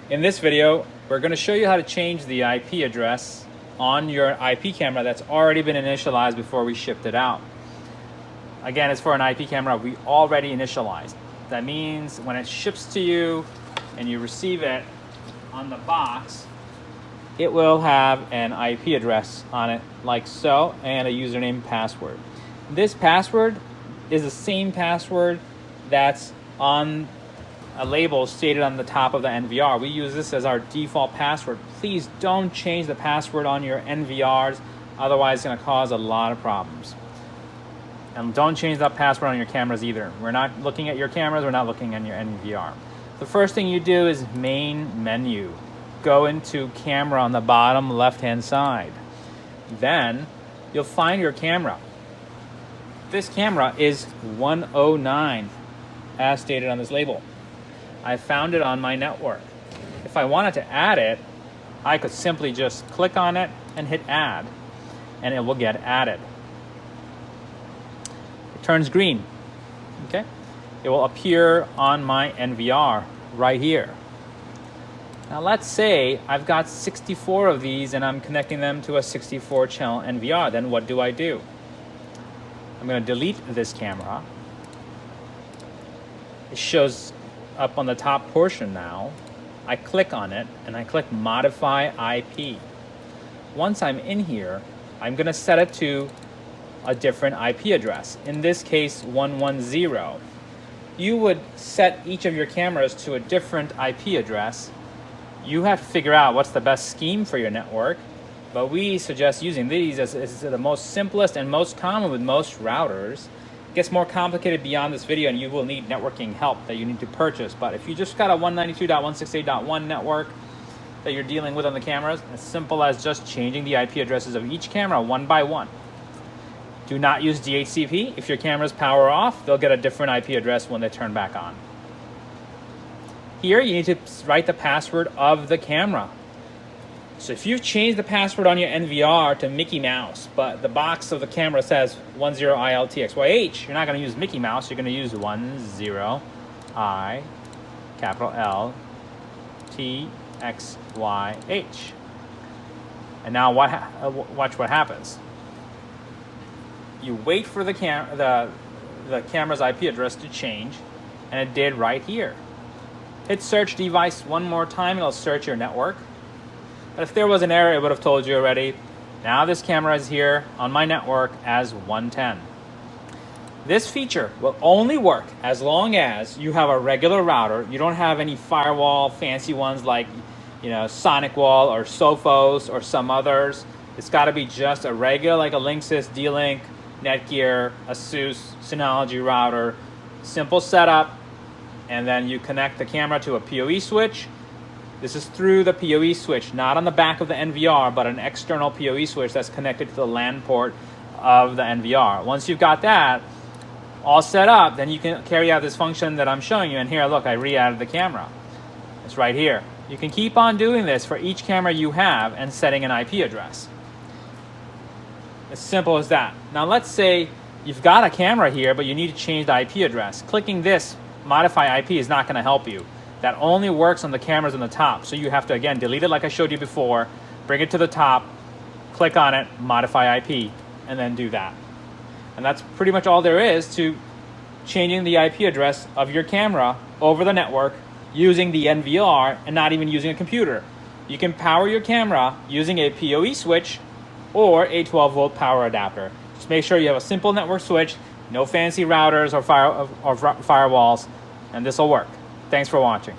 In this video, we're going to show you how to change the IP address on your IP camera that's already been initialized before we shipped it out. Again, it's for an IP camera we already initialized. That means when it ships to you and you receive it on the box, it will have an IP address on it like so and a username password. This password is the same password that's on a label stated on the top of the NVR. We use this as our default password. Please don't change the password on your NVRs, otherwise it's going to cause a lot of problems. And don't change that password on your cameras either. We're not looking at your cameras, we're not looking at your NVR. The first thing you do is main menu. Go into camera on the bottom left-hand side. Then you'll find your camera. This camera is 109 as stated on this label. I found it on my network. If I wanted to add it, I could simply just click on it and hit add, and it will get added. It turns green, okay? It will appear on my NVR right here. Now let's say I've got 64 of these and I'm connecting them to a 64 channel NVR. Then what do? I'm going to delete this camera. It shows up on the top portion now. I click on it and I click modify IP. Once I'm in here, I'm going to set it to a different IP address. In this case, 110. You would set each of your cameras to a different IP address. You have to figure out what's the best scheme for your network, but we suggest using these as the most simplest and most common with most routers. It gets more complicated beyond this video and you will need networking help that you need to purchase. But if you just got a 192.168.1 network that you're dealing with on the cameras, as simple as just changing the IP addresses of each camera one by one. Do not use DHCP. If your cameras power off, they'll get a different IP address when they turn back on. Here, you need to write the password of the camera. So if you've changed the password on your NVR to Mickey Mouse, but the box of the camera says 10ILTXYH, you're not going to use Mickey Mouse, you're going to use 10I capital L TXYH. And now watch what happens. You wait for the camera's IP address to change, and it did right here. Hit search device one more time, it'll search your network. But if there was an error, it would have told you already. Now this camera is here on my network as 110. This feature will only work as long as you have a regular router. You don't have any firewall, fancy ones like SonicWall or Sophos or some others. It's got to be just a regular, like a Linksys, D-Link, Netgear, ASUS, Synology router. Simple setup. And then you connect the camera to a PoE switch. This is through the PoE switch, not on the back of the NVR, but an external PoE switch that's connected to the LAN port of the NVR. Once you've got that all set up, then you can carry out this function that I'm showing you. And here, look, I re-added the camera. It's right here. You can keep on doing this for each camera you have and setting an IP address. As simple as that. Now let's say you've got a camera here, but you need to change the IP address. Clicking this modify IP is not going to help you. That only works on the cameras on the top. So you have to, again, delete it like I showed you before, bring it to the top, click on it, modify IP, and then do that. And that's pretty much all there is to changing the IP address of your camera over the network using the NVR and not even using a computer. You can power your camera using a PoE switch or a 12-volt power adapter. Just make sure you have a simple network switch, no fancy routers or firewalls, and this will work. Thanks for watching.